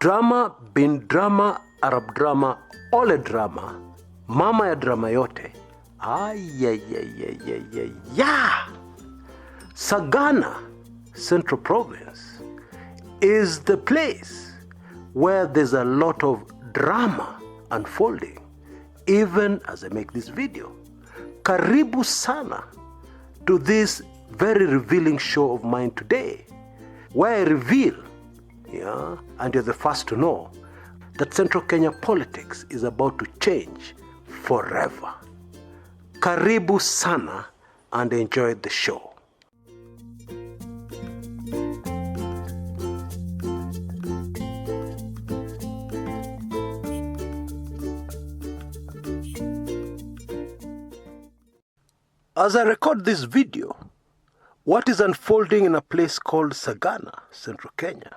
Drama bin drama, Arab drama, ole drama, mama ya drama yote. Sagana Central Province is the place where there's a lot of drama unfolding, even as I make this video. Karibu sana to this very revealing show of mine today, where I reveal, and you're the first to know, that Central Kenya politics is about to change forever. Karibu sana and enjoy the show. As I record this video, what is unfolding in a place called Sagana, Central Kenya,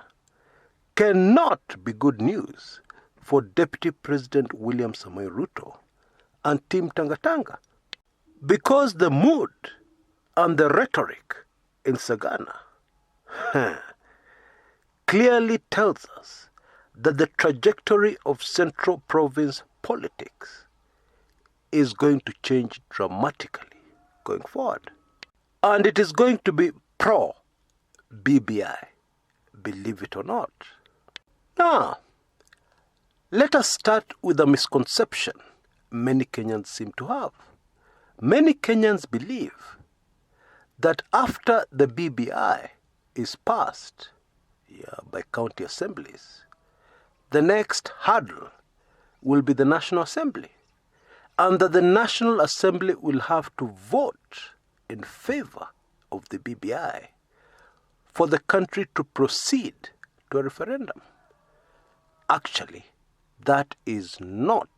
cannot be good news for Deputy President William Samoei Ruto and Team Tangatanga, because the mood and the rhetoric in Sagana clearly tells us that the trajectory of Central Province politics is going to change dramatically going forward. And it is going to be pro-BBI, believe it or not. Now, let us start with a misconception many Kenyans seem to have. Many Kenyans believe that after the BBI is passed by county assemblies, the next hurdle will be the National Assembly, and that the National Assembly will have to vote in favor of the BBI for the country to proceed to a referendum. Actually, that is not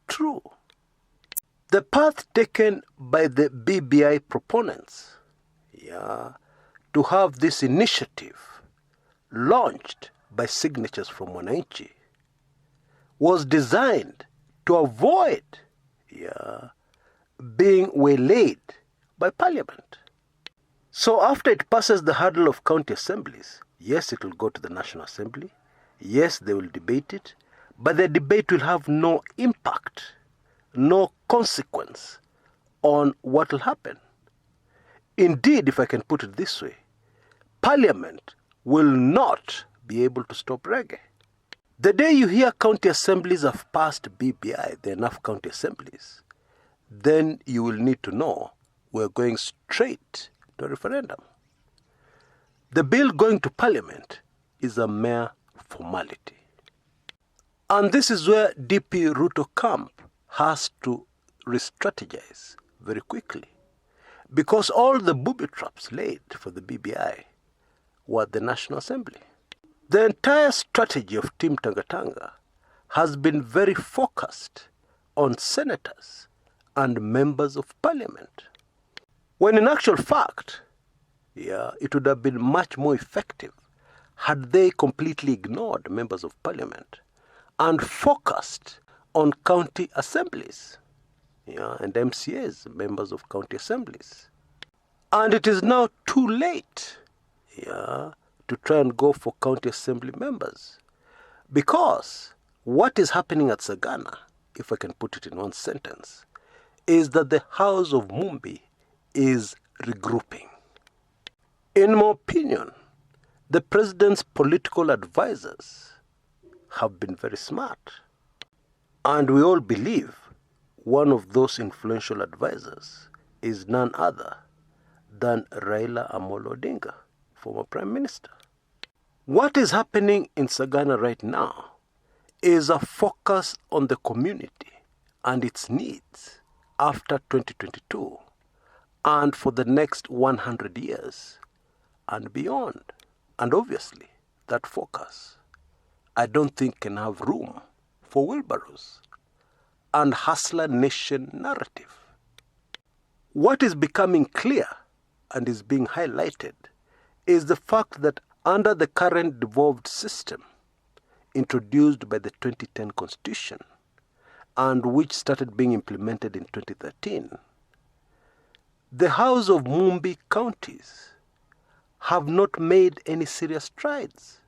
true. The path taken by the BBI proponents to have this initiative launched by signatures from Wananchi was designed to avoid being waylaid by Parliament. So after it passes the hurdle of county assemblies, yes, it will go to the National Assembly. Yes, they will debate it, but the debate will have no impact, no consequence on what will happen. Indeed, if I can put it this way, Parliament will not be able to stop reggae. The day you hear county assemblies have passed BBI, there are enough county assemblies, then you will need to know we're going straight to a referendum. The bill going to Parliament is a mere formality. And this is where DP Ruto camp has to re-strategize very quickly, because all the booby traps laid for the BBI were at the National Assembly. The entire strategy of Team Tangatanga has been very focused on senators and members of Parliament, when in actual fact, it would have been much more effective had they completely ignored members of Parliament and focused on county assemblies and MCAs, members of county assemblies. And it is now too late to try and go for county assembly members, because what is happening at Sagana, if I can put it in one sentence, is that the house of Mumbi is regrouping. In my opinion, the president's political advisors have been very smart, and we all believe one of those influential advisors is none other than Raila Amolo Odinga, former Prime Minister. What is happening in Sagana right now is a focus on the community and its needs after 2022 and for the next 100 years and beyond. And obviously, that focus, I don't think, can have room for wheelbarrows and hustler nation narrative. What is becoming clear and is being highlighted is the fact that under the current devolved system introduced by the 2010 Constitution and which started being implemented in 2013, the House of Mumbi counties have not made any serious strides,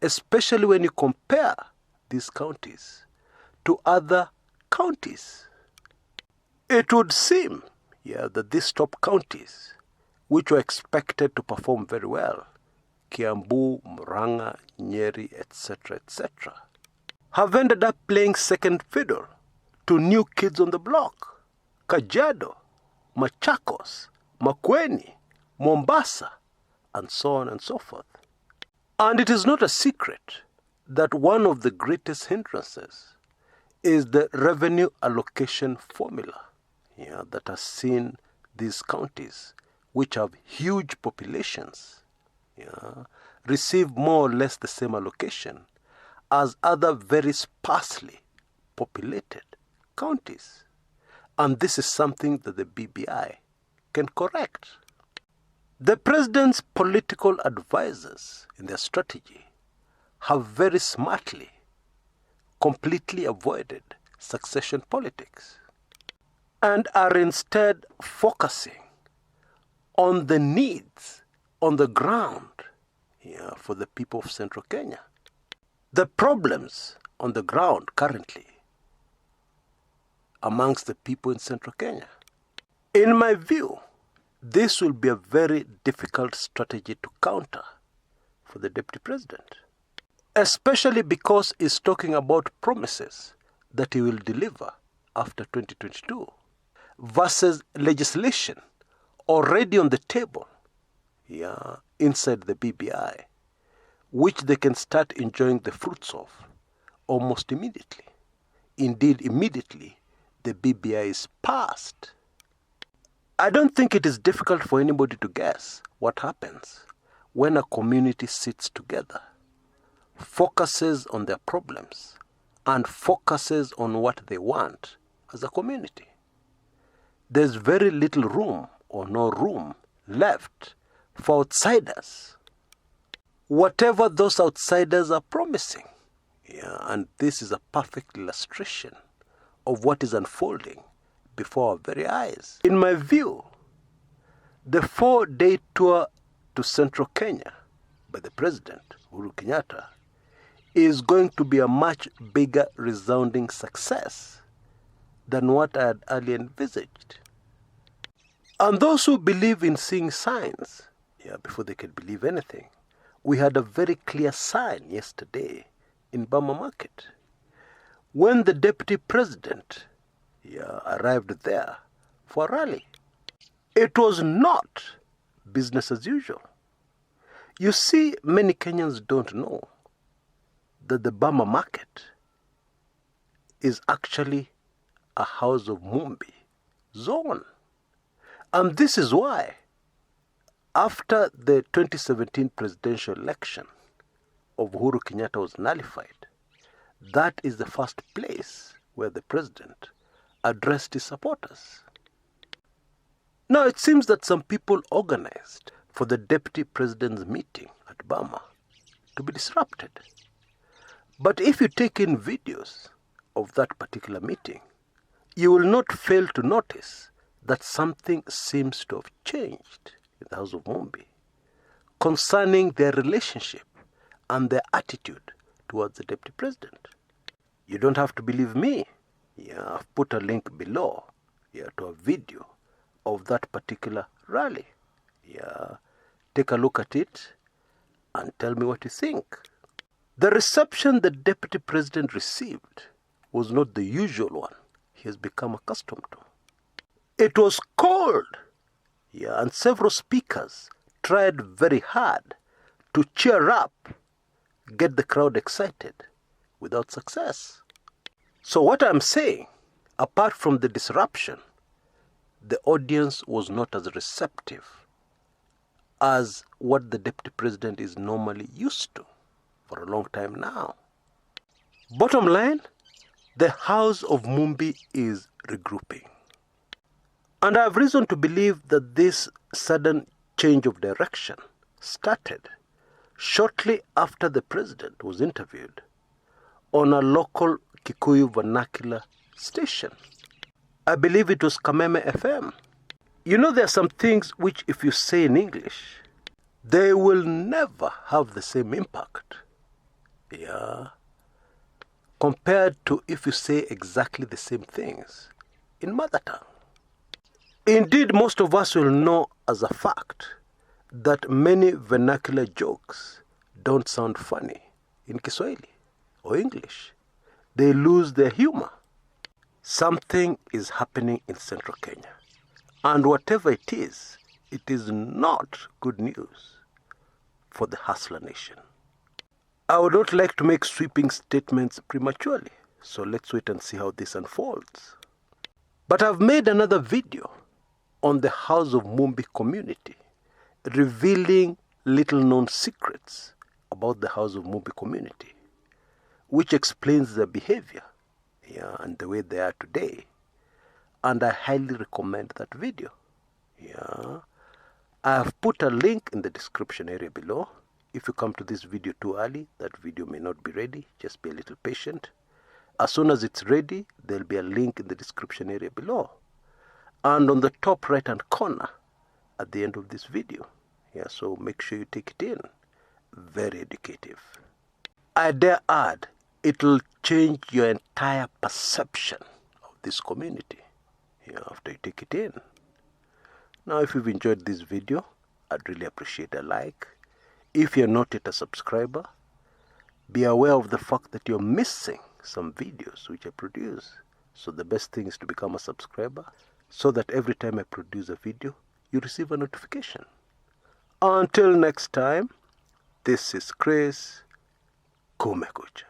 especially when you compare these counties to other counties. It would seem that these top counties, which were expected to perform very well, Kiambu, Murang'a, Nyeri, etc., have ended up playing second fiddle to new kids on the block: Kajiado, Machakos, Makueni, Mombasa, and so on and so forth. And it is not a secret that one of the greatest hindrances is the revenue allocation formula that has seen these counties, which have huge populations, receive more or less the same allocation as other very sparsely populated counties. And this is something that the BBI can correct. The president's political advisors in their strategy have very smartly completely avoided succession politics and are instead focusing on the needs on the ground for the people of Central Kenya. The problems on the ground currently amongst the people in Central Kenya. In my view, this will be a very difficult strategy to counter for the Deputy President, especially because he's talking about promises that he will deliver after 2022 versus legislation already on the table inside the BBI, which they can start enjoying the fruits of almost immediately. Indeed, immediately the BBI is passed. I don't think it is difficult for anybody to guess what happens when a community sits together, focuses on their problems, and focuses on what they want as a community. There's very little room or no room left for outsiders. Whatever those outsiders are promising, and this is a perfect illustration of what is unfolding before our very eyes. In my view, the 4-day tour to Central Kenya by the President, Uhuru Kenyatta, is going to be a much bigger resounding success than what I had earlier envisaged. And those who believe in seeing signs, before they can believe anything, we had a very clear sign yesterday in Bama Market when the Deputy President arrived there for a rally. It was not business as usual. You see, many Kenyans don't know that the Bama Market is actually a house of Mumbi zone. And this is why, after the 2017 presidential election of Uhuru Kenyatta was nullified, that is the first place where the president addressed his supporters. Now it seems that some people organized for the deputy president's meeting at Bama to be disrupted. But if you take in videos of that particular meeting, you will not fail to notice that something seems to have changed in the house of Mumbi concerning their relationship and their attitude towards the deputy president. You don't have to believe me. I've put a link below to a video of that particular rally. Take a look at it and tell me what you think. The reception the deputy president received was not the usual one he has become accustomed to. It was cold, and several speakers tried very hard to cheer up, get the crowd excited, without success. So what I'm saying, apart from the disruption, the audience was not as receptive as what the deputy president is normally used to for a long time now. Bottom line, the house of Mumbi is regrouping. And I have reason to believe that this sudden change of direction started shortly after the president was interviewed on a local Gikuyu vernacular station. I believe it was Kameme FM. You know, there are some things which if you say in English, they will never have the same impact Yeah. Compared to if you say exactly the same things in mother tongue. Indeed, most of us will know as a fact that many vernacular jokes don't sound funny in Kiswahili or English. They lose their humor. Something is happening in central Kenya. And whatever it is not good news for the hustler nation. I would not like to make sweeping statements prematurely, so let's wait and see how this unfolds. But I've made another video on the House of Mumbi community, revealing little known secrets about the House of Mumbi community, which explains their behavior, and the way they are today. And I highly recommend that video. I have put a link in the description area below. If you come to this video too early, that video may not be ready. Just be a little patient. As soon as it's ready, there'll be a link in the description area below. And on the top right hand corner at the end of this video. So make sure you take it in. Very educative. I dare add, it'll change your entire perception of this community after you take it in. Now, if you've enjoyed this video, I'd really appreciate a like. If you're not yet a subscriber, be aware of the fact that you're missing some videos which I produce. So the best thing is to become a subscriber so that every time I produce a video, you receive a notification. Until next time, this is Chris Kumekucha.